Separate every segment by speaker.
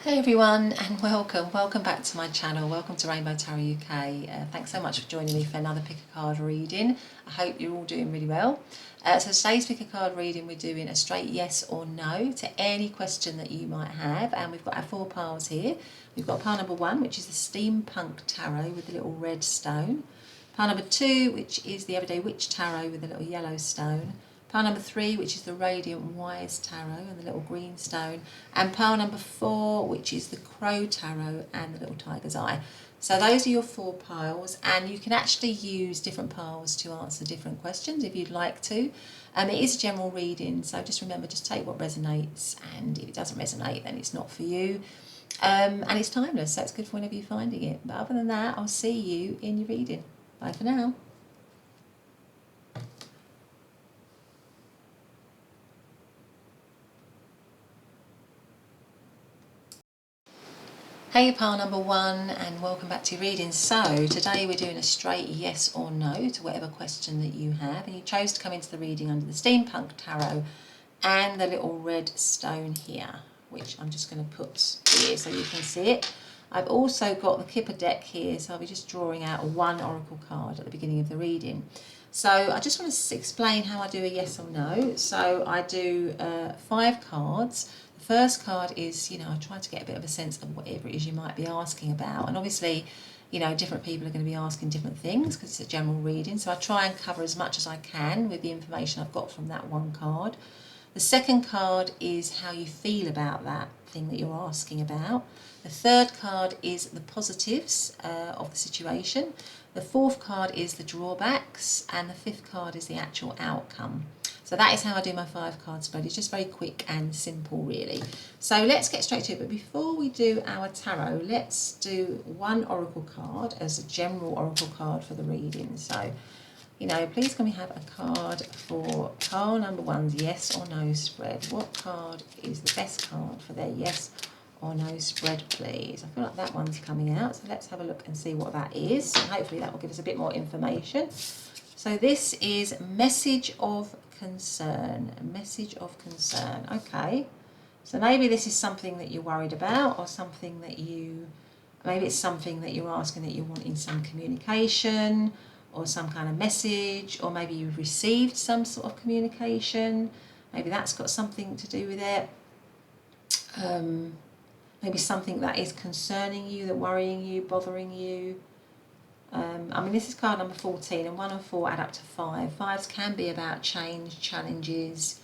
Speaker 1: Hey everyone, and welcome back to my channel. Welcome to Rainbow Tarot UK. Thanks so much for joining me for another pick a card reading. I hope you're all doing really well. So today's pick a card reading, we're doing a straight yes or no to any question that you might have, and we've got our four piles here. We've got pile number 1, which is the Steampunk Tarot with the little red stone. Pile number 2, which is the Everyday Witch Tarot with the little yellow stone. Pile number 3, which is the Radiant Wise Tarot and the little green stone. And pile number 4, which is the Crow Tarot and the little Tiger's Eye. So those are your four piles, and you can actually use different piles to answer different questions if you'd like to. It is a general reading, so just remember, just take what resonates, and if it doesn't resonate, then it's not for you. And it's timeless, so it's good for whenever you're finding it. But other than that, I'll see you in your reading. Bye for now. Hey, pile number 1, and welcome back to your reading. So today we're doing a straight yes or no to whatever question that you have, and you chose to come into the reading under the Steampunk Tarot and the little red stone here, which I'm just going to put here so you can see it. I've also got the Kipper deck here, so I'll be just drawing out one oracle card at the beginning of the reading. So I just want to explain how I do a yes or no. So I do 5 cards. The first card is, I try to get a bit of a sense of whatever it is you might be asking about. And obviously, different people are going to be asking different things because it's a general reading. So I try and cover as much as I can with the information I've got from that one card. The second card is how you feel about that thing that you're asking about. The third card is the positives of the situation. The fourth card is the drawbacks, and the fifth card is the actual outcome. So that is how I do my 5 card spread. It's just very quick and simple, really. So let's get straight to it. But before we do our tarot, let's do one oracle card as a general oracle card for the reading. So, please can we have a card for pile number 1's yes or no spread? What card is the best card for their yes or no spread, please? I feel like that one's coming out, so let's have a look and see what that is. And hopefully that will give us a bit more information. So this is message of concern. Message of concern. Okay. So maybe this is something that you're worried about, or something that maybe it's something that you're asking that you're wanting some communication or some kind of message, or maybe you've received some sort of communication. Maybe that's got something to do with it. Maybe something that is concerning you, that worrying you, bothering you. This is card number 14, and 1 and 4 add up to 5. 5s can be about change, challenges,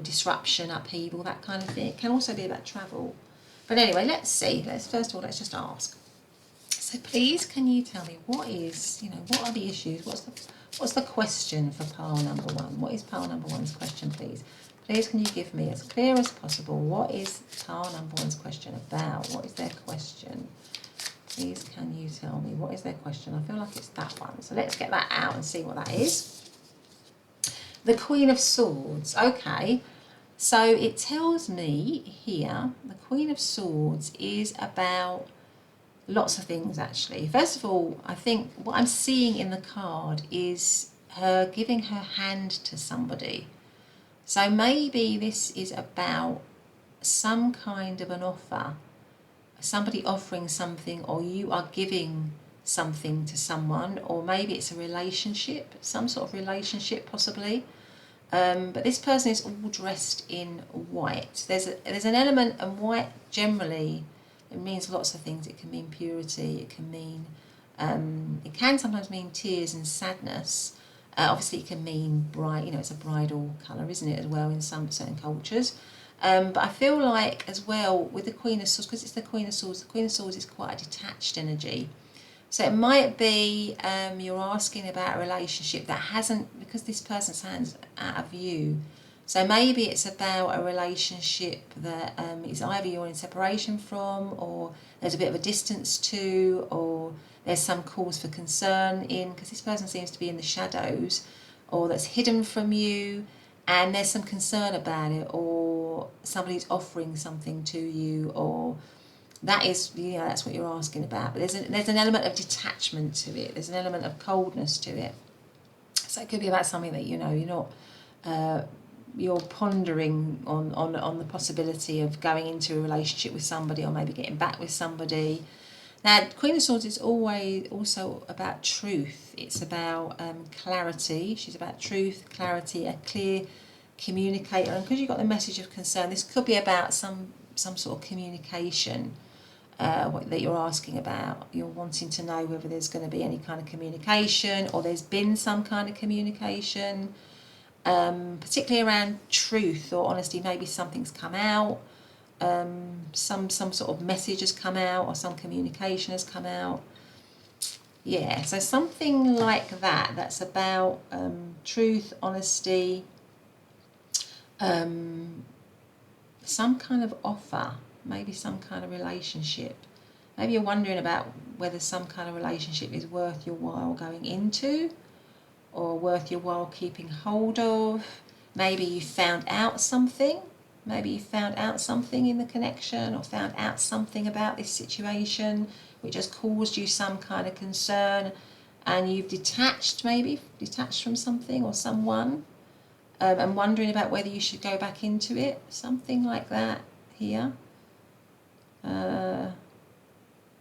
Speaker 1: disruption, upheaval, that kind of thing. It can also be about travel. But anyway, let's see. First of all, let's just ask. So please, can you tell me what are the issues? What's the question for pile number 1? What is pile number 1's question, please? Please, can you give me as clear as possible what is pile number 1's question about? What is their question? Please, can you tell me what is their question? I feel like it's that one. So let's get that out and see what that is. The Queen of Swords. Okay. So it tells me here the Queen of Swords is about lots of things, actually. First of all, I think what I'm seeing in the card is her giving her hand to somebody. So maybe this is about some kind of an offer, somebody offering something, or you are giving something to someone, or maybe it's a relationship, some sort of relationship possibly. But this person is all dressed in white. There's an element, and white generally, it means lots of things. It can mean purity, it can mean, it can sometimes mean tears and sadness. Obviously it can mean bright, it's a bridal colour, isn't it, as well, in some certain cultures. But I feel like as well with the Queen of Swords, because it's the Queen of Swords is quite a detached energy. So it might be you're asking about a relationship that hasn't, because this person's hand's out of view. So maybe it's about a relationship that is either you're in separation from, or there's a bit of a distance to, or there's some cause for concern in, because this person seems to be in the shadows, or that's hidden from you, and there's some concern about it, or somebody's offering something to you, or that is, that's what you're asking about. But there's an element of detachment to it. There's an element of coldness to it. So it could be about something that, you're not you're pondering on the possibility of going into a relationship with somebody, or maybe getting back with somebody. Now, Queen of Swords is always also about truth. It's about clarity. She's about truth, clarity, a clear communicator. And because you've got the message of concern, this could be about some sort of communication that you're asking about. You're wanting to know whether there's going to be any kind of communication, or there's been some kind of communication, particularly around truth or honesty. Maybe something's come out. Some sort of message has come out, or some communication has come out. Yeah, so something like that, that's about truth, honesty, some kind of offer, maybe some kind of relationship. Maybe you're wondering about whether some kind of relationship is worth your while going into, or worth your while keeping hold of. Maybe you found out something. Maybe you found out something in the connection, or found out something about this situation which has caused you some kind of concern, and you've detached from something or someone, and wondering about whether you should go back into it. Something like that here.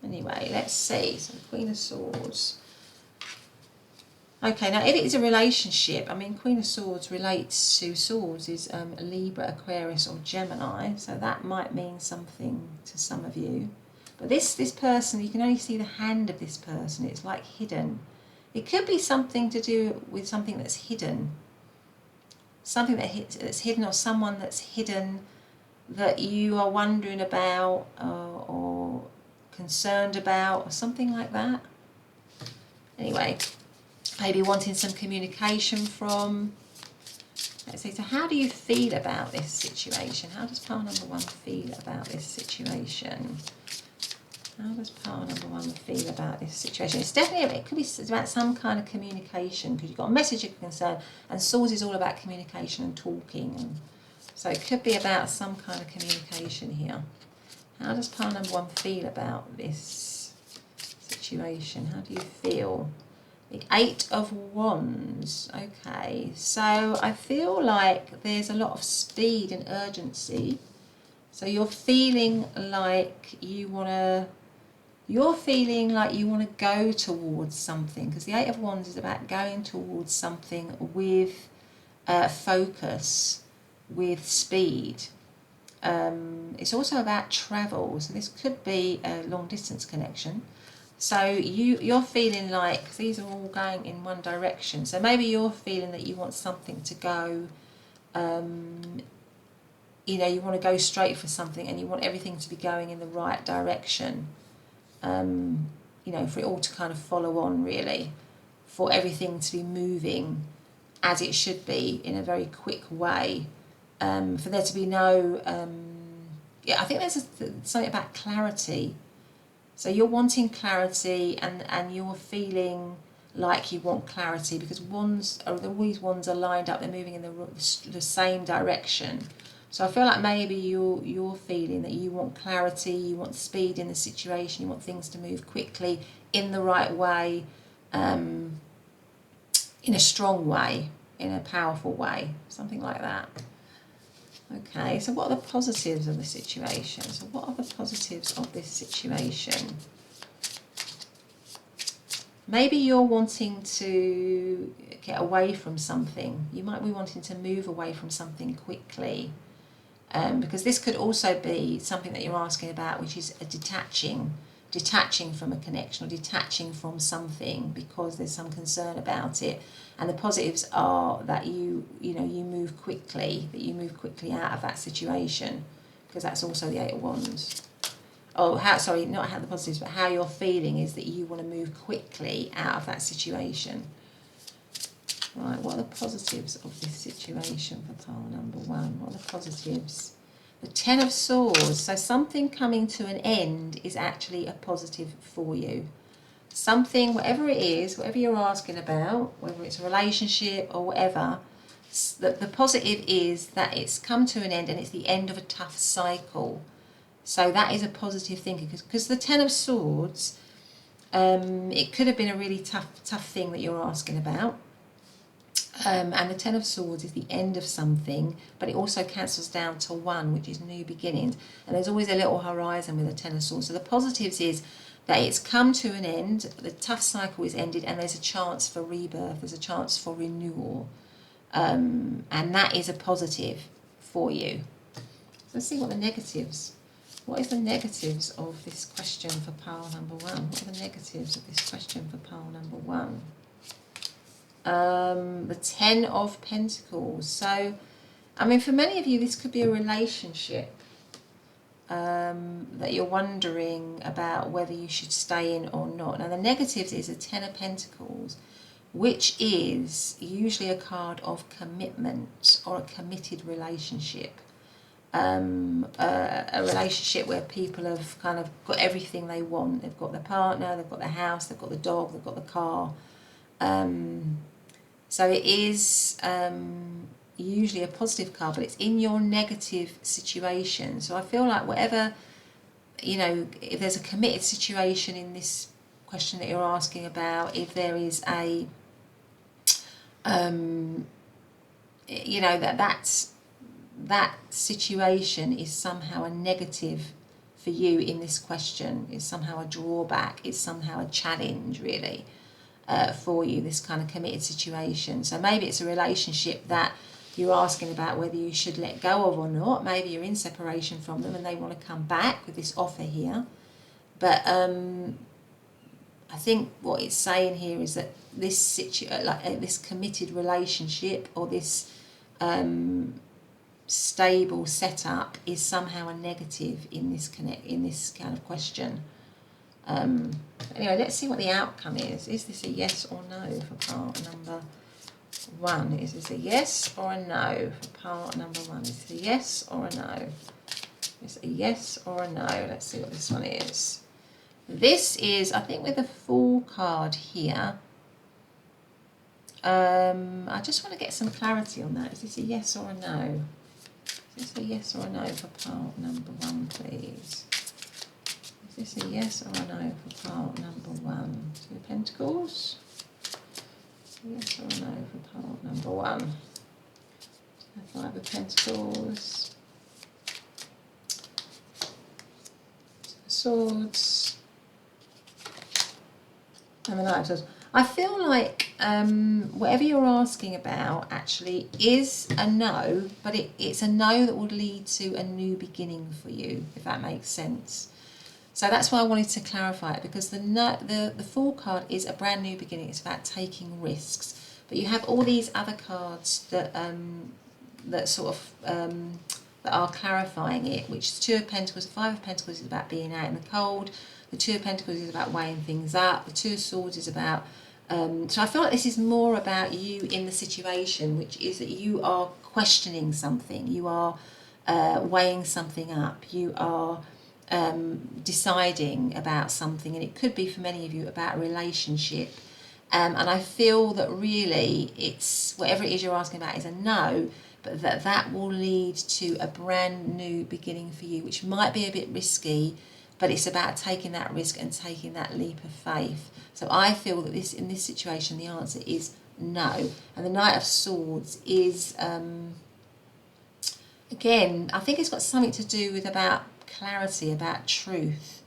Speaker 1: Anyway, let's see. So the Queen of Swords. Okay, now if it is a relationship, I mean, Queen of Swords relates to swords is Libra, Aquarius or Gemini, so that might mean something to some of you. But this person, you can only see the hand of this person. It's like hidden. It could be something to do with something that's hidden. Something that's hidden, or someone that's hidden that you are wondering about, or concerned about, or something like that. Anyway. Maybe wanting some communication from. Let's see, so how do you feel about this situation? How does pile number one feel about this situation? How does pile number one feel about this situation? It's definitely, it could be about some kind of communication, because you've got a message of concern, and Swords is all about communication and talking. And so it could be about some kind of communication here. How does pile number one feel about this situation? How do you feel? The Eight of Wands. Okay, so I feel like there's a lot of speed and urgency. So you're feeling like you want to go towards something, because the Eight of Wands is about going towards something with focus, with speed. It's also about travel, so this could be a long distance connection. So you're feeling like these are all going in one direction. So maybe you're feeling that you want something to go, you want to go straight for something, and you want everything to be going in the right direction. For it all to kind of follow on, really, for everything to be moving as it should be in a very quick way. For there to be no, I think there's something about clarity. So you're wanting clarity, and you're feeling like you want clarity, because these wands are lined up, they're moving in the same direction. So I feel like maybe you're feeling that you want clarity, you want speed in the situation, you want things to move quickly, in the right way, in a strong way, in a powerful way, something like that. Okay, so what are the positives of the situation? So what are the positives of this situation? Maybe you're wanting to get away from something. You might be wanting to move away from something quickly. Because this could also be something that you're asking about, which is a detaching from a connection, or detaching from something because there's some concern about it. And the positives are that you move quickly, out of that situation, because that's also the Eight of Wands. Not how the positives, but how you're feeling is that you want to move quickly out of that situation. Right, what are the positives of this situation for pile number one? What are the positives? The Ten of Swords. So something coming to an end is actually a positive for you. Something, whatever it is, whatever you're asking about, whether it's a relationship or whatever, the positive is that it's come to an end, and it's the end of a tough cycle. So that is a positive thing, because the Ten of Swords, it could have been a really tough thing that you're asking about. And the Ten of Swords is the end of something, but it also cancels down to 1, which is new beginnings. And there's always a little horizon with the Ten of Swords. So the positives is that it's come to an end, the tough cycle is ended, and there's a chance for rebirth, there's a chance for renewal. And that is a positive for you. Let's see what the negatives. What is the negatives of this question for pile number 1? What are the negatives of this question for pile number 1? The Ten of Pentacles. So, I mean, for many of you, this could be a relationship that you're wondering about whether you should stay in or not. Now, the negatives is a Ten of Pentacles, which is usually a card of commitment or a committed relationship. A relationship where people have kind of got everything they want. They've got their partner, they've got the house, they've got the dog, they've got the car. So it is usually a positive card, but it's in your negative situation. So I feel like whatever, you know, if there's a committed situation in this question that you're asking about, if there is a, you know, that situation is somehow a negative for you in this question, is somehow a drawback, is somehow a challenge, really. For you, this kind of committed situation. So maybe it's a relationship that you're asking about whether you should let go of or not. Maybe you're in separation from them and they want to come back with this offer here. But I think what it's saying here is that this this committed relationship or this stable setup is somehow a negative in this kind of question. Anyway, let's see what the outcome is. Is this a yes or no for part number 1? Is this a yes or a no for part number 1? Is it a yes or a no? Is it a yes or a no? Let's see what this one is. This is, I think, with the Fool card here. I just want to get some clarity on that. Is this a yes or a no? Is this a yes or a no for part number 1, please? Is this a yes or a no for part number 1? 2 of Pentacles. Yes or a no for part number 1? 5 of Pentacles. Swords. And the Knight of Swords. I feel like whatever you're asking about actually is a no, but it's a no that will lead to a new beginning for you, if that makes sense. So that's why I wanted to clarify it, because the Fool card is a brand new beginning. It's about taking risks. But you have all these other cards that that sort of that are clarifying it, which is 2 of Pentacles. The 5 of Pentacles is about being out in the cold. The 2 of Pentacles is about weighing things up. The 2 of Swords is about... so I feel like this is more about you in the situation, which is that you are questioning something. You are weighing something up. You are... deciding about something, and it could be for many of you about a relationship, and I feel that really it's whatever it is you're asking about is a no, but that will lead to a brand new beginning for you, which might be a bit risky, but it's about taking that risk and taking that leap of faith. So I feel that in this situation the answer is no. And the Knight of Swords is again, I think it's got something to do with about clarity, about truth.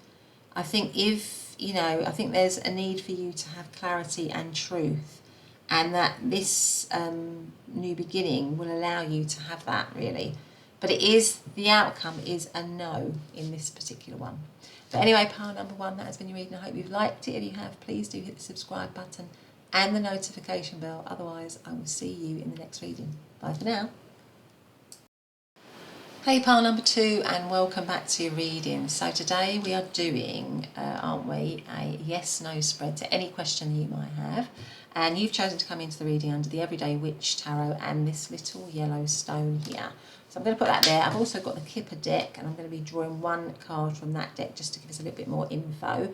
Speaker 1: I think I think there's a need for you to have clarity and truth, and that this new beginning will allow you to have that, really. But the outcome is a no in this particular one. But anyway, pile number 1, that has been your reading. I hope you've liked it. If you have, please do hit the subscribe button and the notification bell. Otherwise, I will see you in the next reading. Bye for now. Hey, pile number 2, and welcome back to your reading. So today we are doing, aren't we, a yes-no spread to any question you might have. And you've chosen to come into the reading under the Everyday Witch Tarot and this little yellow stone here. So I'm going to put that there. I've also got the Kipper deck, and I'm going to be drawing 1 card from that deck just to give us a little bit more info.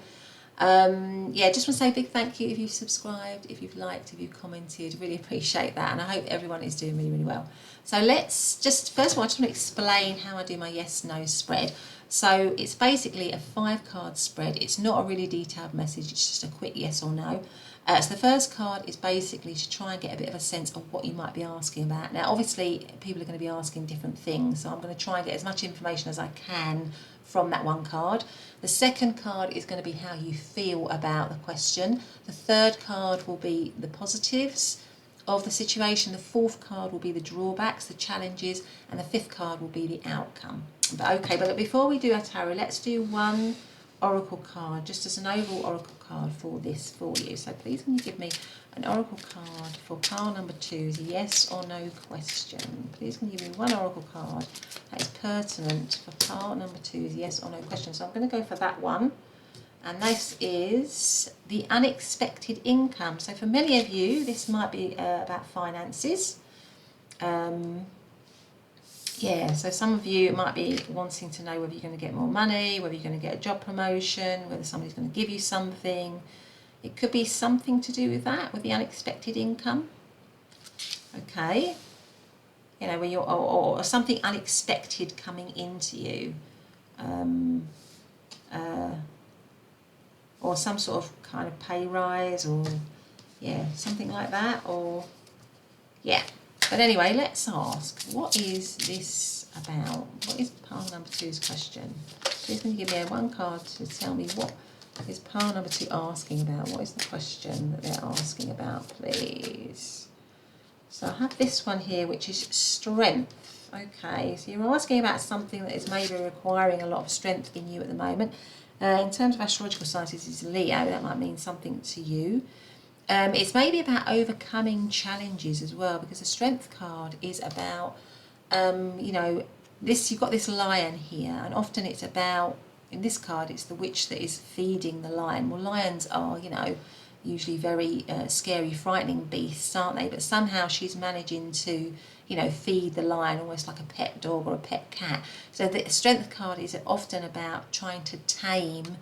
Speaker 1: Yeah, just want to say a big thank you if you've subscribed, if you've liked, if you've commented. Really appreciate that, and I hope everyone is doing really, really well. So let's just, first of all, I just want to explain how I do my yes-no spread. So it's basically a 5-card spread. It's not a really detailed message, it's just a quick yes or no. So the first card is basically to try and get a bit of a sense of what you might be asking about. Now, obviously, people are going to be asking different things, so I'm going to try and get as much information as I can from that one card. The second card is going to be how you feel about the question. The third card will be the positives of the situation. The fourth card will be the drawbacks, the challenges, and the fifth card will be the outcome. But okay, but before we do our tarot, let's do one oracle card, just as an overall oracle card for this for you. So please can you give me an oracle card for pile number 2's yes or no question. Please can you give me one oracle card that is pertinent for pile number 2's yes or no question. So I'm going to go for that one, and this is the unexpected income. So for many of you this might be about finances. Yeah, so some of you might be wanting to know whether you're going to get more money, whether you're going to get a job promotion, whether somebody's going to give you something. It could be something to do with that, with the unexpected income. Okay. You know, when you're, or something unexpected coming into you. Or some sort of kind of pay rise, or yeah, something like that, or yeah. But anyway, let's ask, what is this about? What is pile number 2's question? Please can you give me one card to tell me what is pile number 2 asking about? What is the question that they're asking about, please? So I have this one here, which is strength. Okay, so you're asking about something that is maybe requiring a lot of strength in you at the moment. In terms of astrological signs, this is Leo. That might mean something to you. It's maybe about overcoming challenges as well, because the strength card is about, you know, this, you've got this lion here, and often it's about, in this card, it's the witch that is feeding the lion. Well, lions are, you know, usually very scary, frightening beasts, aren't they? But somehow she's managing to, you know, feed the lion almost like a pet dog or a pet cat. So the strength card is often about trying to tame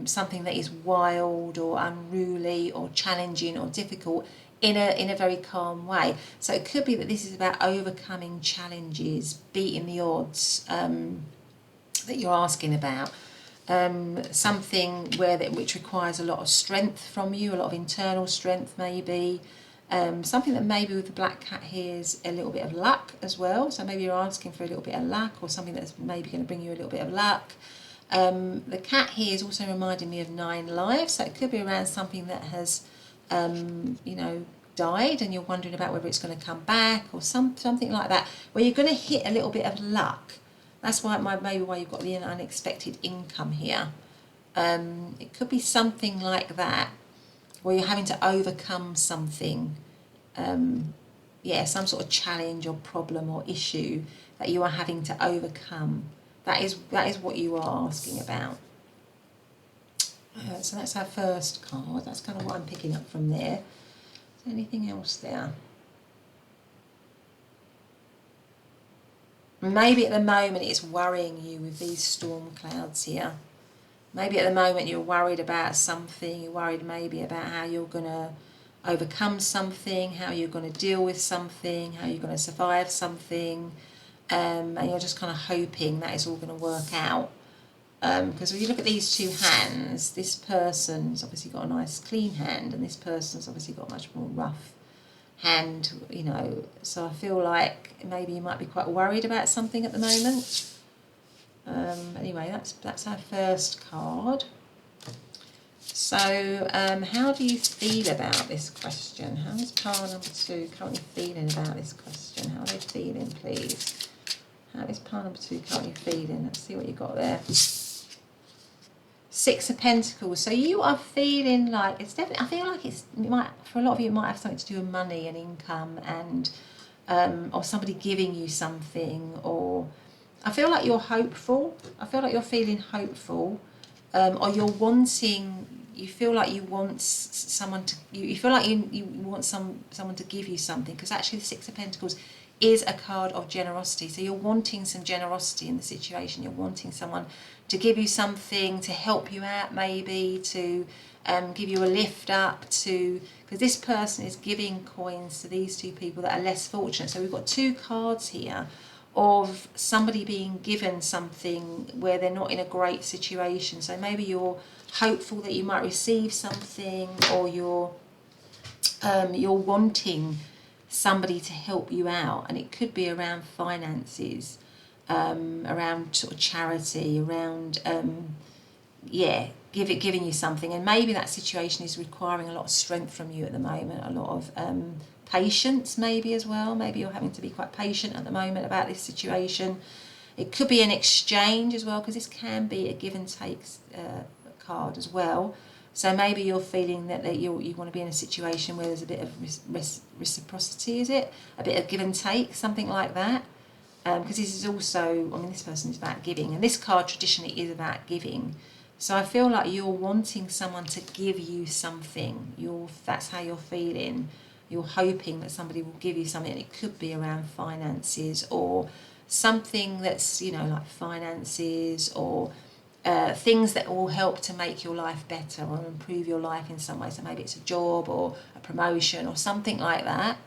Speaker 1: something that is wild or unruly or challenging or difficult in a very calm way. So it could be that this is about overcoming challenges, beating the odds that you're asking about. Something which requires a lot of strength from you, a lot of internal strength maybe. Something that maybe with the black cat here is a little bit of luck as well. So maybe you're asking for a little bit of luck, or something that's maybe going to bring you a little bit of luck. The cat here is also reminding me of 9 lives, so it could be around something that has, you know, died, and you're wondering about whether it's going to come back, or something like that, where you're going to hit a little bit of luck. That's why maybe why you've got the unexpected income here. It could be something like that, where you're having to overcome something, yeah, some sort of challenge or problem or issue that you are having to overcome. That is what you are asking about. So that's our first card. That's kind of what I'm picking up from there. Is there anything else there? Maybe at the moment it's worrying you with these storm clouds here. Maybe at the moment you're worried about something. You're worried maybe about how you're going to overcome something, how you're going to deal with something, how you're going to survive something. And you're just kind of hoping that it's all going to work out. Because when you look at these 2 hands, this person's obviously got a nice clean hand, and this person's obviously got a much more rough hand, you know. So I feel like maybe you might be quite worried about something at the moment. Anyway, that's our first card. So how do you feel about this question? How is pile number 2 currently feeling about this question? How are they feeling, please? How is pile number 2 currently feeling? Let's see what you got there. 6 of Pentacles. So you are feeling like it's definitely. I feel like it might, for a lot of you, it might have something to do with money and income, and or somebody giving you something. Or I feel like you're hopeful. I feel like you're feeling hopeful, or you're wanting. You feel like you want someone to. You feel like you want someone to give you something, because actually the 6 of Pentacles is a card of generosity. So you're wanting some generosity in the situation. You're wanting someone to give you something, to help you out maybe, to give you a lift up, because this person is giving coins to these 2 people that are less fortunate. So we've got 2 cards here of somebody being given something where they're not in a great situation. So maybe you're hopeful that you might receive something, or you're wanting somebody to help you out, and it could be around finances, around sort of charity, around giving you something. And maybe that situation is requiring a lot of strength from you at the moment, a lot of patience maybe as well. Maybe you're having to be quite patient at the moment about this situation. It could be an exchange as well, because this can be a give and take card as well. So maybe you're feeling that you want to be in a situation where there's a bit of reciprocity, is it? A bit of give and take, something like that. Because this is also, I mean, this person is about giving, and this card traditionally is about giving. So I feel like you're wanting someone to give you something. That's how you're feeling. You're hoping that somebody will give you something. It could be around finances, or something that's, like finances, or things that will help to make your life better or improve your life in some way. So maybe it's a job or a promotion or something like that,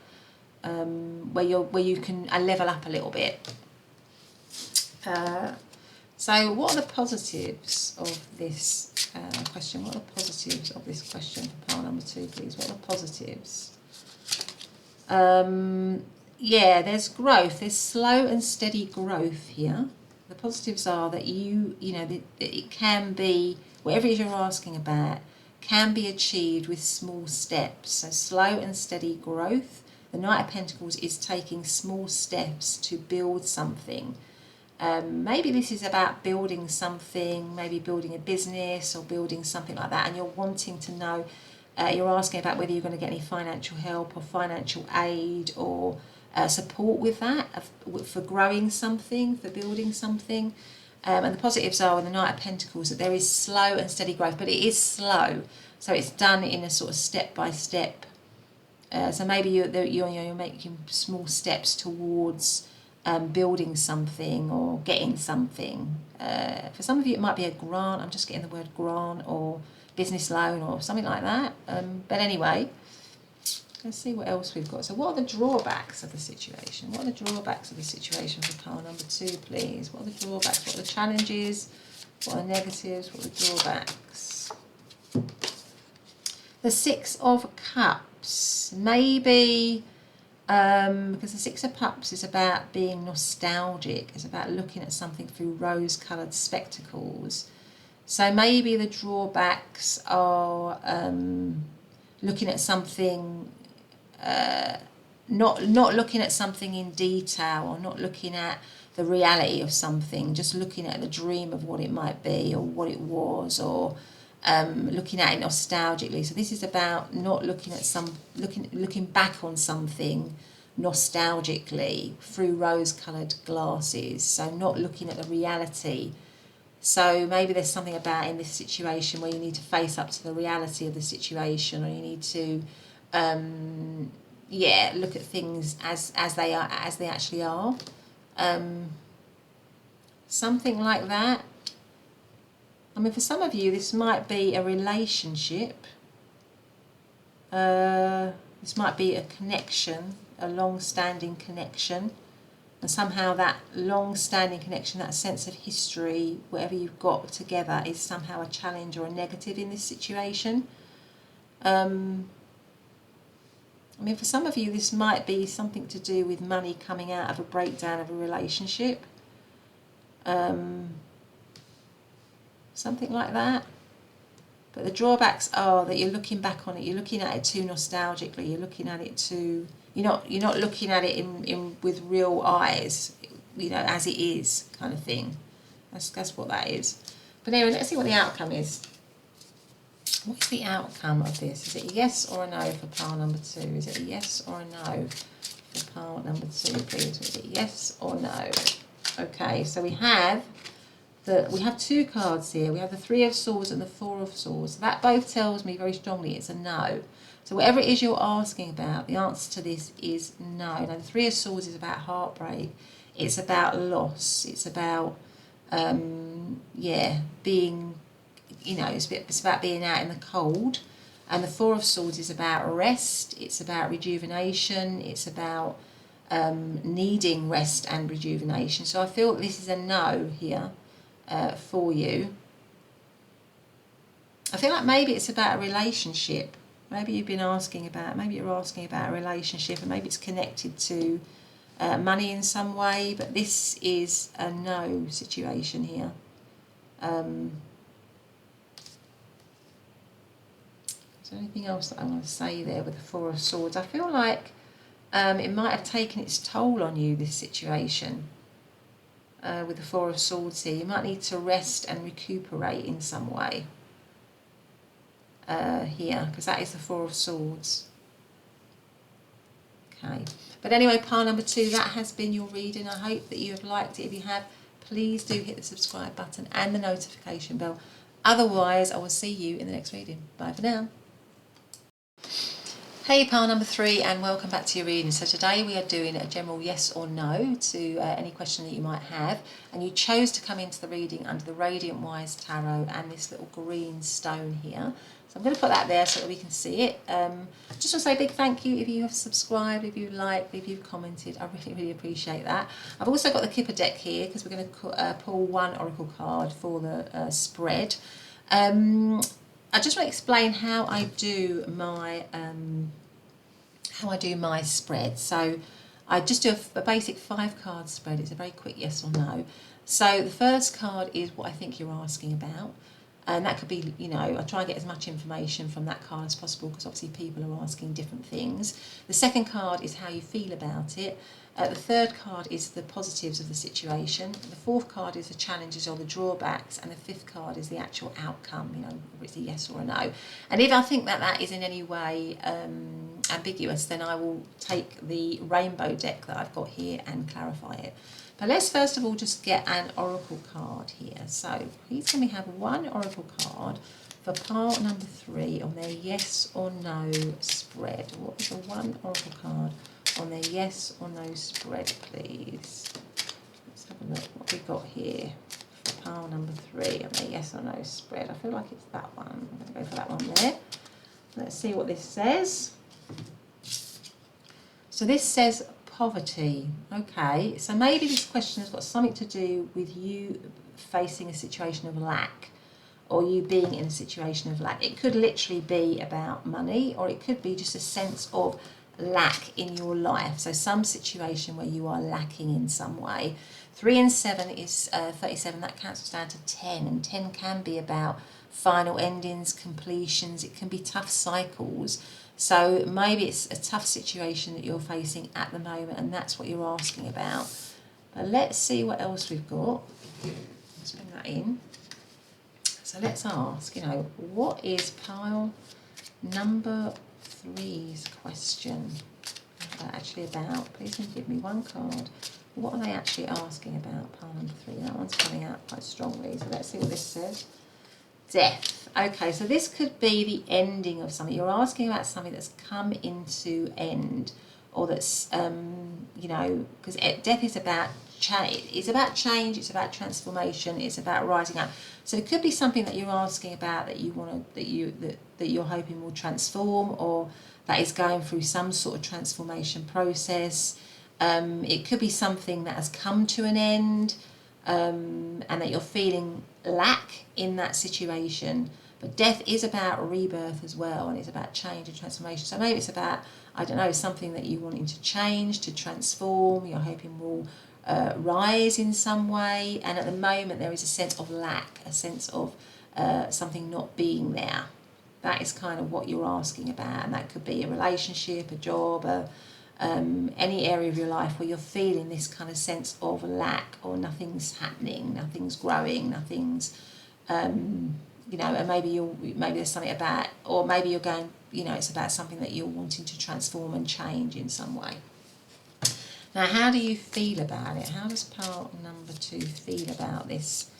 Speaker 1: where you can level up a little bit. So what are the positives of this question? What are the positives of this question for pile number 2, please? What are the positives? There's growth. There's slow and steady growth here. The positives are that it can be, whatever it is you're asking about, can be achieved with small steps. So slow and steady growth. The Knight of Pentacles is taking small steps to build something. Maybe this is about building something, maybe building a business or building something like that, and you're wanting to know, you're asking about whether you're going to get any financial help or financial aid or support with that, for growing something, for building something. And the positives are with the Knight of Pentacles that there is slow and steady growth, but it is slow. So it's done in a sort of step by step. So maybe you're making small steps towards building something or getting something. For some of you it might be a grant. I'm just getting the word grant or business loan or something like that. But anyway, let's see what else we've got. So what are the drawbacks of the situation? What are the drawbacks of the situation for pile number 2, please? What are the drawbacks? What are the challenges? What are the negatives? What are the drawbacks? The 6 of Cups. Maybe, because the 6 of Cups is about being nostalgic. It's about looking at something through rose-coloured spectacles. So maybe the drawbacks are looking at something, not looking at something in detail, or not looking at the reality of something, just looking at the dream of what it might be or what it was, or looking at it nostalgically. So this is about not looking at looking back on something nostalgically through rose-coloured glasses. So not looking at the reality. So maybe there's something about in this situation where you need to face up to the reality of the situation, or you need to look at things as they are, as they actually are. Something like that. I mean, for some of you, this might be a relationship. This might be a connection, a long-standing connection. And somehow that long-standing connection, that sense of history, whatever you've got together, is somehow a challenge or a negative in this situation. I mean, for some of you, this might be something to do with money coming out of a breakdown of a relationship. Something like that. But the drawbacks are that you're looking back on it, you're looking at it too nostalgically, you're looking at it too, you're not looking at it in with real eyes, as it is, kind of thing. That's what that is. But anyway, let's see what the outcome is. What's the outcome of this? Is it a yes or a no for pile number 2? Is it a yes or a no for pile number 2, please? Is it yes or no? Okay, so we have 2 cards here. We have the 3 of Swords and the 4 of Swords. That both tells me very strongly it's a no. So whatever it is you're asking about, the answer to this is no. Now, the 3 of Swords is about heartbreak. It's about loss. It's about, being, it's about being out in the cold. And the 4 of Swords is about rest. It's about rejuvenation. It's about needing rest and rejuvenation. So I feel this is a no here for you. I feel like maybe it's about a relationship. Maybe you've been asking about, maybe you're asking about a relationship, and maybe it's connected to money in some way, but this is a no situation here. Is there anything else that I want to say there with the Four of Swords? I feel like it might have taken its toll on you, this situation. With the Four of Swords here, you might need to rest and recuperate in some way. Here, because that is the Four of Swords. Okay, but anyway, pile number 2, that has been your reading. I hope that you have liked it. If you have, please do hit the subscribe button and the notification bell. Otherwise, I will see you in the next reading. Bye for now. Hey, pile number 3, and welcome back to your reading. So today we are doing a general yes or no to any question that you might have, and you chose to come into the reading under the Radiant Wise Tarot and this little green stone here. So I'm going to put that there so that we can see it. Just want to say a big thank you if you have subscribed, if you liked, if you've commented. I really, really appreciate that. I've also got the Kipper deck here because we're going to pull one oracle card for the spread. I just want to explain how I do my spread. So I just do a basic 5-card spread. It's a very quick yes or no. So the first card is what I think you're asking about, and that could be, you know, I try and get as much information from that card as possible because obviously people are asking different things. The second card is how you feel about it. The third card is the positives of the situation. The fourth card is the challenges or the drawbacks, and the fifth card is the actual outcome, you know, whether it's a yes or a no. And if I think that that is in any way ambiguous, then I will take the rainbow deck that I've got here and clarify it. But let's first of all just get an oracle card here. So please can we have one oracle card for pile number 3 on their yes or no spread? What is the one oracle card on their yes or no spread, please? Let's have a look what we've got here for pile number 3 on their yes or no spread. I feel like it's that one. I'm going to go for that one there. Let's see what this says. So this says poverty. Okay, so maybe this question has got something to do with you facing a situation of lack, or you being in a situation of lack. It could literally be about money, or it could be just a sense of lack in your life. So some situation where you are lacking in some way. 3 and 7 is 37. That cancels down to 10, and 10 can be about final endings, completions. It can be tough cycles. So maybe it's a tough situation that you're facing at the moment, and that's what you're asking about. But let's see what else we've got. Let's bring that in. So let's ask, you know, what is pile number 3's question actually about? Please can you give me one card. What are they actually asking about, pile number 3? That one's coming out quite strongly. So let's see what this says. Death. Okay, so this could be the ending of something. You're asking about something that's come into end, or that's, you know, because death is about change. It's about change. It's about transformation. It's about rising up. So it could be something that you're asking about that you want to, that you're hoping will transform, or that is going through some sort of transformation process. It could be something that has come to an end, and that you're feeling lack in that situation. But death is about rebirth as well, and it's about change and transformation. So maybe it's about, I don't know, something that you're wanting to change, to transform, you're hoping will rise in some way. And at the moment there is a sense of lack, a sense of something not being there. That is kind of what you're asking about, and that could be a relationship, a job, any area of your life where you're feeling this kind of sense of lack, or nothing's happening, nothing's growing, nothing's, you know, and maybe there's something about, or maybe you're going, you know, it's about something that you're wanting to transform and change in some way. Now, how do you feel about it? How does pile number 2 feel about this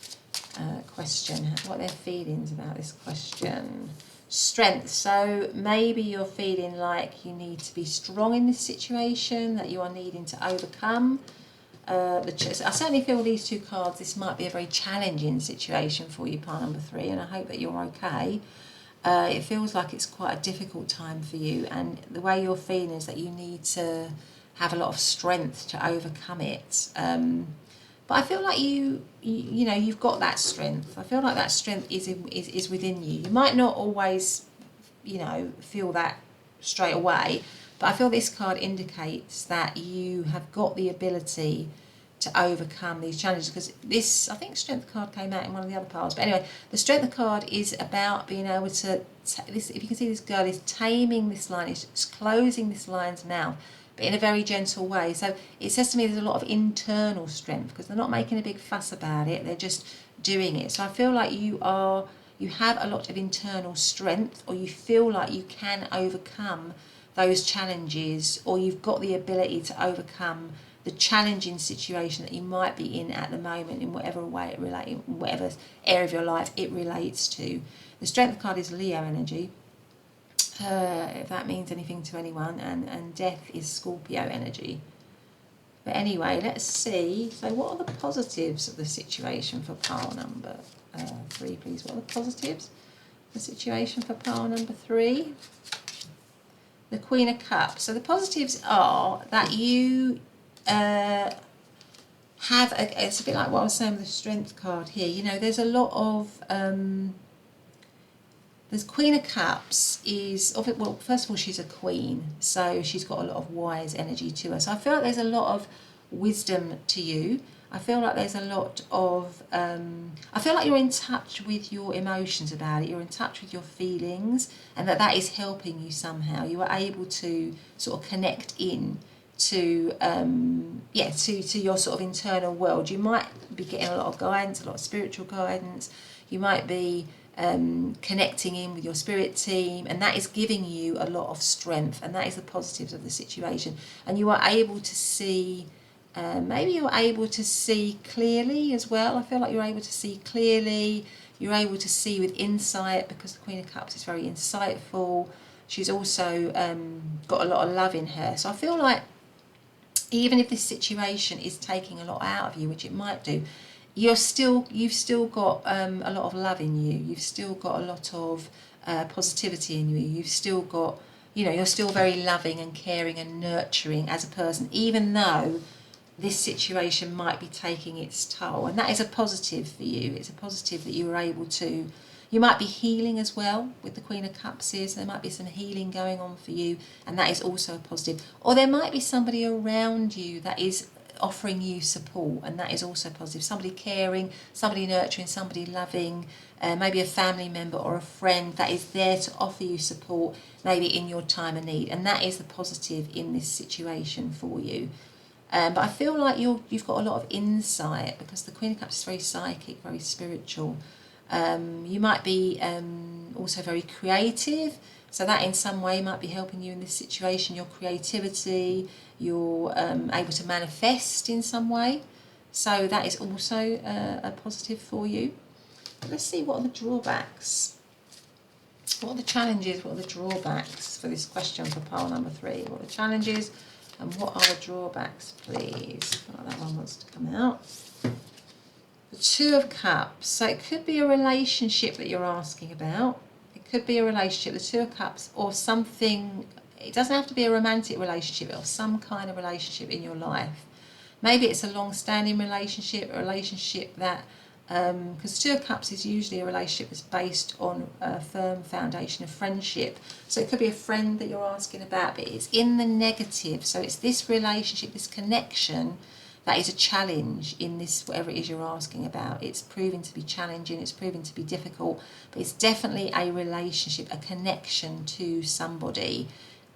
Speaker 1: question? What are their feelings about this question? Strength. So maybe you're feeling like you need to be strong in this situation, that you are needing to overcome. I certainly feel these 2 cards, this might be a very challenging situation for you, pile number 3, and I hope that you're okay. It feels like it's quite a difficult time for you, and the way you're feeling is that you need to have a lot of strength to overcome it. But I feel like you know, you've got that strength. I feel like that strength is within you. You might not always, you know, feel that straight away, but I feel this card indicates that you have got the ability to overcome these challenges, because this, I think strength card came out in one of the other piles, but anyway, the strength card is about being able to, this, if you can see, this girl is taming this lion, it's closing this lion's mouth, but in a very gentle way. So it says to me there's a lot of internal strength, because they're not making a big fuss about it, they're just doing it. So I feel like you have a lot of internal strength, or you feel like you can overcome those challenges, or you've got the ability to overcome the challenging situation that you might be in at the moment, in whatever way it relates, whatever area of your life it relates to. The strength card is Leo energy, if that means anything to anyone, and death is Scorpio energy. But anyway, let's see. So what are the positives of the situation for pile number 3, please? What are the positives? The situation for pile number 3. The Queen of Cups. So the positives are that you have it's a bit like what I was saying with the strength card here. You know, there's a lot of this Queen of Cups is, well, first of all, she's a queen, so she's got a lot of wise energy to her. So I feel like there's a lot of wisdom to you. I feel like there's a lot of, I feel like you're in touch with your emotions about it. You're in touch with your feelings, and that is helping you somehow. You are able to sort of connect in to, to your sort of internal world. You might be getting a lot of guidance, a lot of spiritual guidance. You might be connecting in with your spirit team, and that is giving you a lot of strength, and that is the positives of the situation. And you are able to see, maybe you're able to see clearly as well. I feel like you're able to see clearly, you're able to see with insight, because the Queen of Cups is very insightful. She's also got a lot of love in her. So I feel like even if this situation is taking a lot out of you, which it might do, you've still got a lot of love in you. You've still got a lot of positivity in you. You've still got, you know, you're still very loving and caring and nurturing as a person, even though this situation might be taking its toll. And that is a positive for you. It's a positive that you were able to, you might be healing as well with the Queen of Cups here. So there might be some healing going on for you, and that is also a positive. Or there might be somebody around you that is offering you support, and that is also positive. Somebody caring, somebody nurturing, somebody loving, maybe a family member or a friend that is there to offer you support, maybe in your time of need, and that is the positive in this situation for you. But I feel like you've got a lot of insight, because the Queen of Cups is very psychic, very spiritual. You might be also very creative, so that in some way might be helping you in this situation. Your creativity, you're able to manifest in some way, so that is also a positive for you. But let's see, what are the drawbacks? What are the challenges? What are the drawbacks for this question for pile number 3? What are the challenges and what are the drawbacks, please? Oh, that one wants to come out. The Two of Cups. So it could be a relationship that you're asking about. It could be a relationship, the Two of Cups, or something. It doesn't have to be a romantic relationship, or some kind of relationship in your life. Maybe it's a long-standing relationship, a relationship that, because Two of Cups is usually a relationship that's based on a firm foundation of friendship. So it could be a friend that you're asking about, but it's in the negative. So it's this relationship, this connection, that is a challenge in this, whatever it is you're asking about. It's proving to be challenging, it's proving to be difficult, but it's definitely a relationship, a connection to somebody.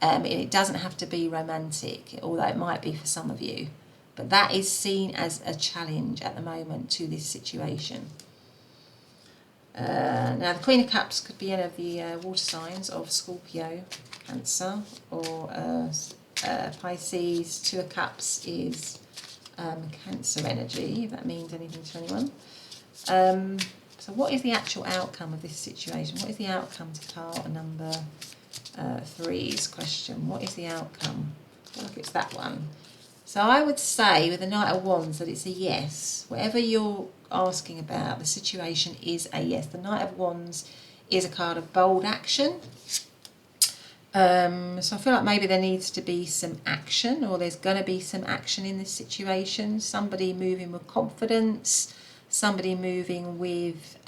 Speaker 1: It doesn't have to be romantic, although it might be for some of you. But that is seen as a challenge at the moment to this situation. Now, the Queen of Cups could be any of the water signs of Scorpio, Cancer, or Pisces. Two of Cups is Cancer energy, if that means anything to anyone. So what is the actual outcome of this situation? What is the outcome to pile number 3's question? What is the outcome? I feel like it's that one. So I would say with the Knight of Wands that it's a yes. Whatever you're asking about, the situation is a yes. The Knight of Wands is a card of bold action. So I feel like maybe there needs to be some action, or there's going to be some action in this situation. Somebody moving with confidence, somebody moving with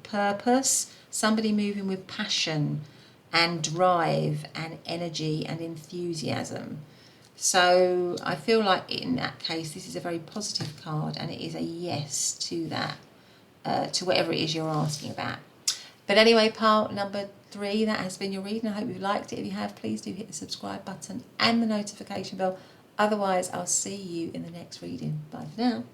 Speaker 1: purpose, somebody moving with passion and drive and energy and enthusiasm. So I feel like in that case, this is a very positive card, and it is a yes to that, to whatever it is you're asking about. But anyway, pile number 3, that has been your reading. I hope you liked it. If you have, please do hit the subscribe button and the notification bell. Otherwise, I'll see you in the next reading. Bye for now.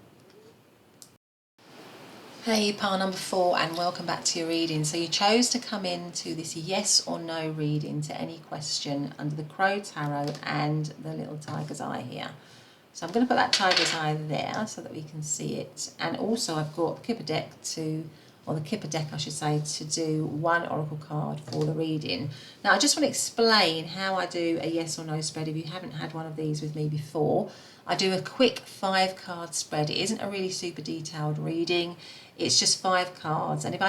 Speaker 1: Hey, pile number 4, and welcome back to your reading. So you chose to come into this yes or no reading to any question under the Crow Tarot and the little tiger's eye here. So I'm going to put that tiger's eye there so that we can see it. And also I've got the Kipper deck or the Kipper deck I should say, to do 1 oracle card for the reading. Now I just want to explain how I do a yes or no spread if you haven't had one of these with me before. I do a quick 5-card spread. It isn't a really super detailed reading. It's just 5 cards, and if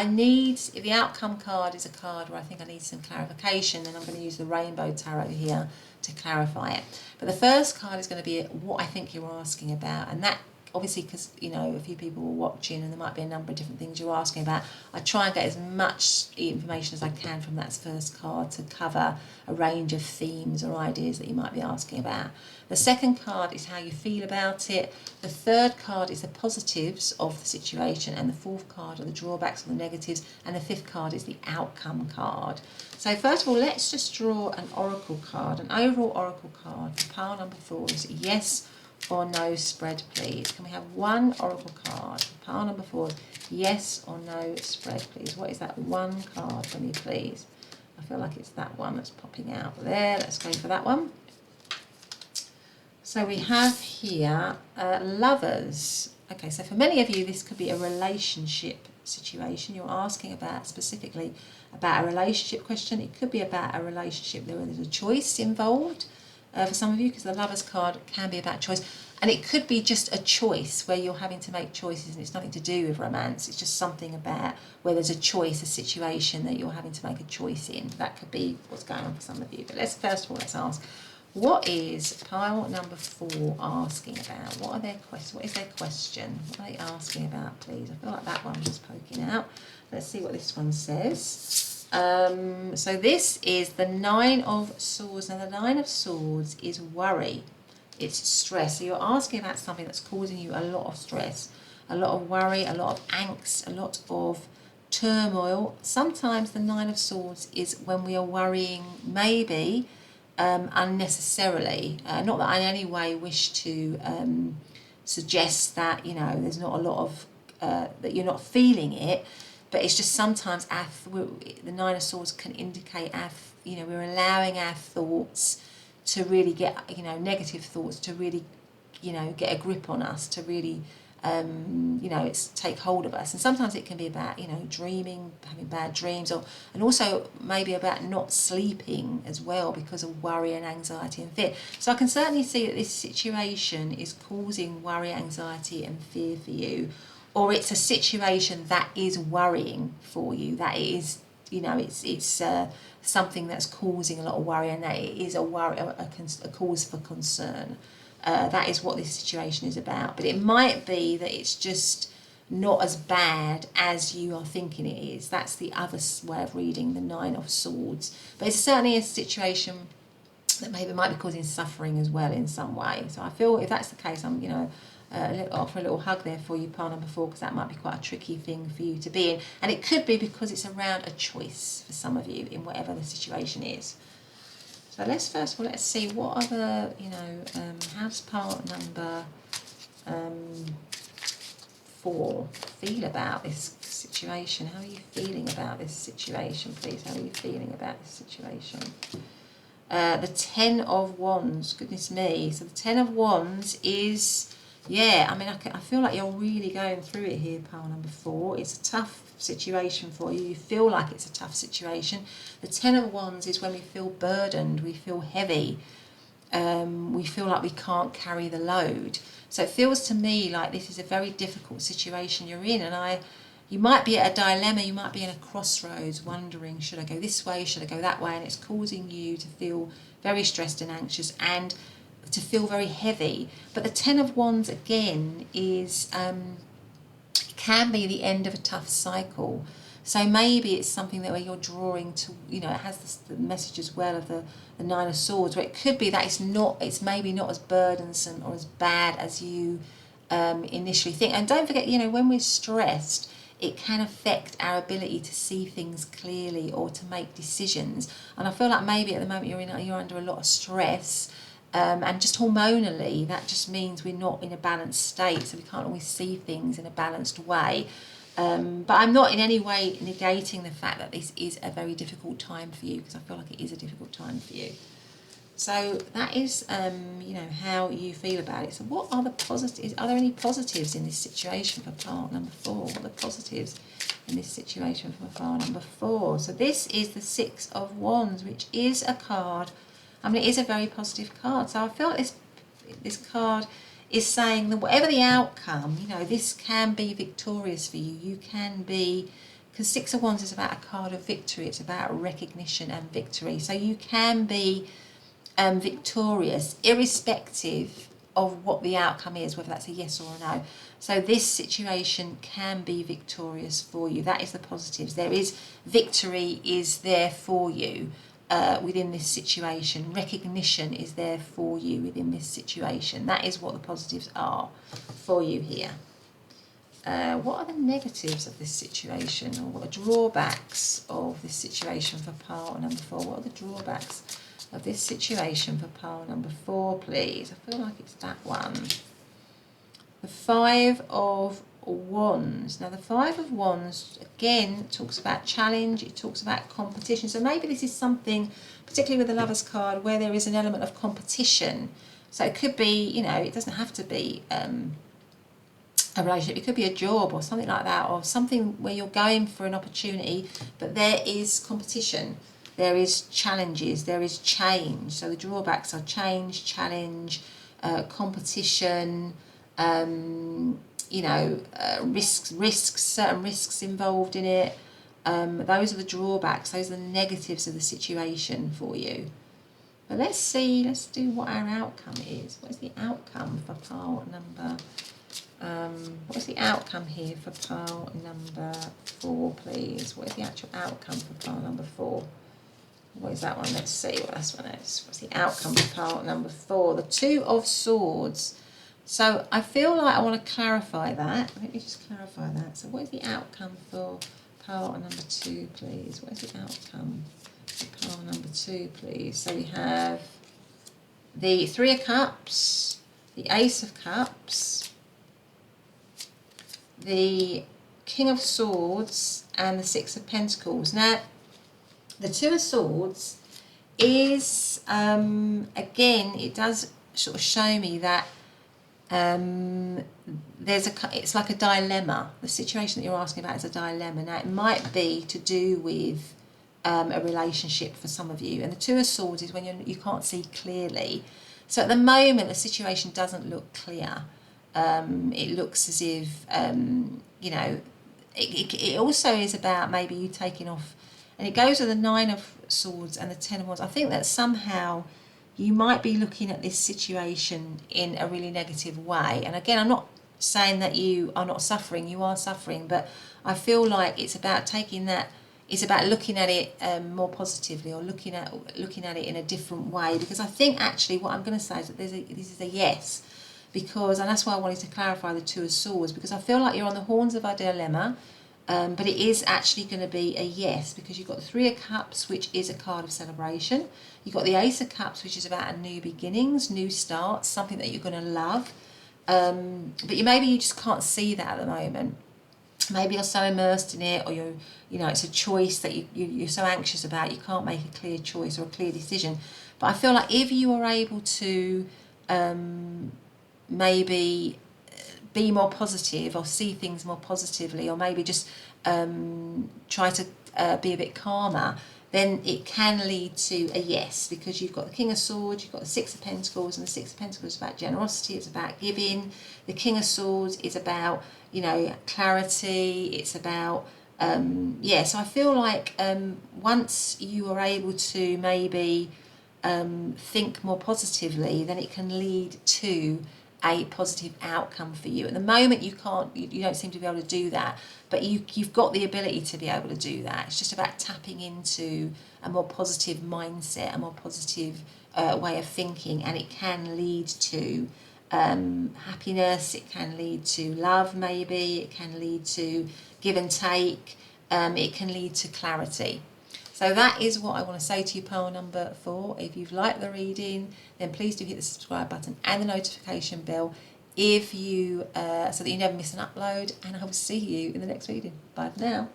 Speaker 1: the outcome card is a card where I think I need some clarification, then I'm going to use the Rainbow Tarot here to clarify it. But the first card is going to be what I think you're asking about, and that obviously, because you know a few people were watching and there might be a number of different things you're asking about, I try and get as much information as I can from that first card to cover a range of themes or ideas that you might be asking about. The second card is how you feel about it. The third card is the positives of the situation, and the fourth card are the drawbacks or the negatives, and the fifth card is the outcome card. So first of all, let's just draw an oracle card, an overall oracle card for pile number 4 is yes or no spread, please. Can we have 1 oracle card for pile number 4? Yes or no spread, please. What is that 1 card for me, please? I feel like it's that one that's popping out there. Let's go for that one. So we have here lovers. Okay, so for many of you, this could be a relationship situation. You're asking about specifically about a relationship question. It could be about a relationship where there's a choice involved for some of you, because the Lovers card can be about choice. And it could be just a choice where you're having to make choices, and it's nothing to do with romance. It's just something about where there's a choice, a situation that you're having to make a choice in. That could be what's going on for some of you. But let's ask, what is pile number 4 asking about? What are their questions? What is their question? What are they asking about, please? I feel like that one was poking out. Let's see what this one says. So this is the 9 of Swords. Now the 9 of Swords is worry. It's stress. So you're asking about something that's causing you a lot of stress, a lot of worry, a lot of angst, a lot of turmoil. Sometimes the 9 of Swords is when we are worrying maybe unnecessarily. Not that I in any way wish to suggest that, you know, there's not a lot of, that you're not feeling it, but it's just sometimes the 9 of Swords can indicate we're allowing our thoughts to really get, negative thoughts to really, get a grip on us, to really, it's take hold of us. And sometimes it can be about, dreaming, having bad dreams, and also maybe about not sleeping as well because of worry and anxiety and fear. So I can certainly see that this situation is causing worry, anxiety and fear for you, or it's a situation that is worrying for you, that it is, it's something that's causing a lot of worry, and that it is a cause for concern. That is what this situation is about. But it might be that it's just not as bad as you are thinking it is. That's the other way of reading the 9 of Swords. But it's certainly a situation that maybe might be causing suffering as well in some way. So I feel if that's the case, I'm, offer a little hug there for you, pile number 4, because that might be quite a tricky thing for you to be in. And it could be because it's around a choice for some of you in whatever the situation is. So let's first of all, let's see what other, how does pile number 4 feel about this situation? How are you feeling about this situation, please? How are you feeling about this situation? The 10 of Wands, goodness me. So the 10 of Wands is, I feel like you're really going through it here, pile number 4. It's a tough situation for you. You feel like it's a tough situation. The 10 of Wands is when we feel burdened, we feel heavy, we feel like we can't carry the load. So it feels to me like this is a very difficult situation you're in, and you might be at a dilemma, you might be in a crossroads wondering, should I go this way, should I go that way, and it's causing you to feel very stressed and anxious and to feel very heavy. But the Ten of Wands again is can be the end of a tough cycle. So maybe it's something that where you're drawing to, you know, it has the message as well of the Nine of Swords, where it could be that it's maybe not as burdensome or as bad as you initially think. And don't forget, you know, when we're stressed, it can affect our ability to see things clearly or to make decisions. And I feel like maybe at the moment you're under a lot of stress, and just hormonally, that just means we're not in a balanced state, so we can't always see things in a balanced way. But I'm not in any way negating the fact that this is a very difficult time for you, because I feel like it is a difficult time for you. So that is, you know, how you feel about it. So what are the positives? Are there any positives in this situation for pile number 4? What are the positives in this situation for pile number 4? So this is the Six of Wands, which is a card. I mean, it is a very positive card. So I feel like this card is saying that whatever the outcome, you know, this can be victorious for you. You can be, because Six of Wands is about a card of victory. It's about recognition and victory. So you can be victorious, irrespective of what the outcome is, whether that's a yes or a no. So this situation can be victorious for you. That is the positives. There is victory is there for you within this situation. Recognition is there for you within this situation. That is what the positives are for you here. What are the negatives of this situation, or what are drawbacks of this situation for pile number 4? What are the drawbacks of this situation for pile number 4, please? I feel like it's that one. The Five of Wands. Now the Five of Wands again talks about challenge, it talks about competition. So maybe this is something, particularly with the Lovers card, where there is an element of competition. So it could be, you know, it doesn't have to be a relationship, it could be a job or something like that, or something where you're going for an opportunity, but there is competition. There is challenges, there is change. So the drawbacks are change, challenge, competition, you know, risks, certain risks involved in it. Those are the drawbacks, those are the negatives of the situation for you. But let's see, let's do what our outcome is. What is the outcome for pile number, what is the outcome here for pile number 4, please? What is the actual outcome for pile number 4? What is that one? Let's see what this one is. What's the outcome for pile number 4? The Two of Swords. So I feel like I want to clarify that. Let me just clarify that. So what is the outcome for pile number 2, please? What is the outcome for pile number 2, please? So we have the Three of Cups, the Ace of Cups, the King of Swords, and the Six of Pentacles. Now, the Two of Swords is, again, it does sort of show me that it's like a dilemma. The situation that you're asking about is a dilemma. Now, it might be to do with a relationship for some of you. And the Two of Swords is when you can't see clearly. So at the moment, the situation doesn't look clear. It looks as if, you know, it also is about maybe you taking off. And it goes with the Nine of Swords and the Ten of Wands. I think that somehow you might be looking at this situation in a really negative way. And again, I'm not saying that you are not suffering. You are suffering. But I feel like it's about taking that, it's about looking at it more positively, or looking at it in a different way. Because I think actually what I'm going to say is that this is a yes. Because, and that's why I wanted to clarify the Two of Swords, because I feel like you're on the horns of a dilemma. But it is actually going to be a yes, because you've got the Three of Cups, which is a card of celebration. You've got the Ace of Cups, which is about a new beginnings, new starts, something that you're going to love. But maybe you just can't see that at the moment. Maybe you're so immersed in it, or you know, it's a choice that you're so anxious about, you can't make a clear choice or a clear decision. But I feel like if you are able to maybe be more positive, or see things more positively, or maybe just try to be a bit calmer, then it can lead to a yes, because you've got the King of Swords, you've got the Six of Pentacles, and the Six of Pentacles is about generosity, it's about giving. The King of Swords is about, you know, clarity, it's about, so I feel like once you are able to maybe think more positively, then it can lead to a positive outcome for you. At the moment, you can't, you don't seem to be able to do that, but you've got the ability to be able to do that. It's just about tapping into a more positive mindset, a more positive way of thinking, and it can lead to happiness, it can lead to love maybe, it can lead to give and take, it can lead to clarity. So that is what I want to say to you, pile number 4. If you've liked the reading, then please do hit the subscribe button and the notification bell if you so that you never miss an upload, and I will see you in the next reading. Bye for now.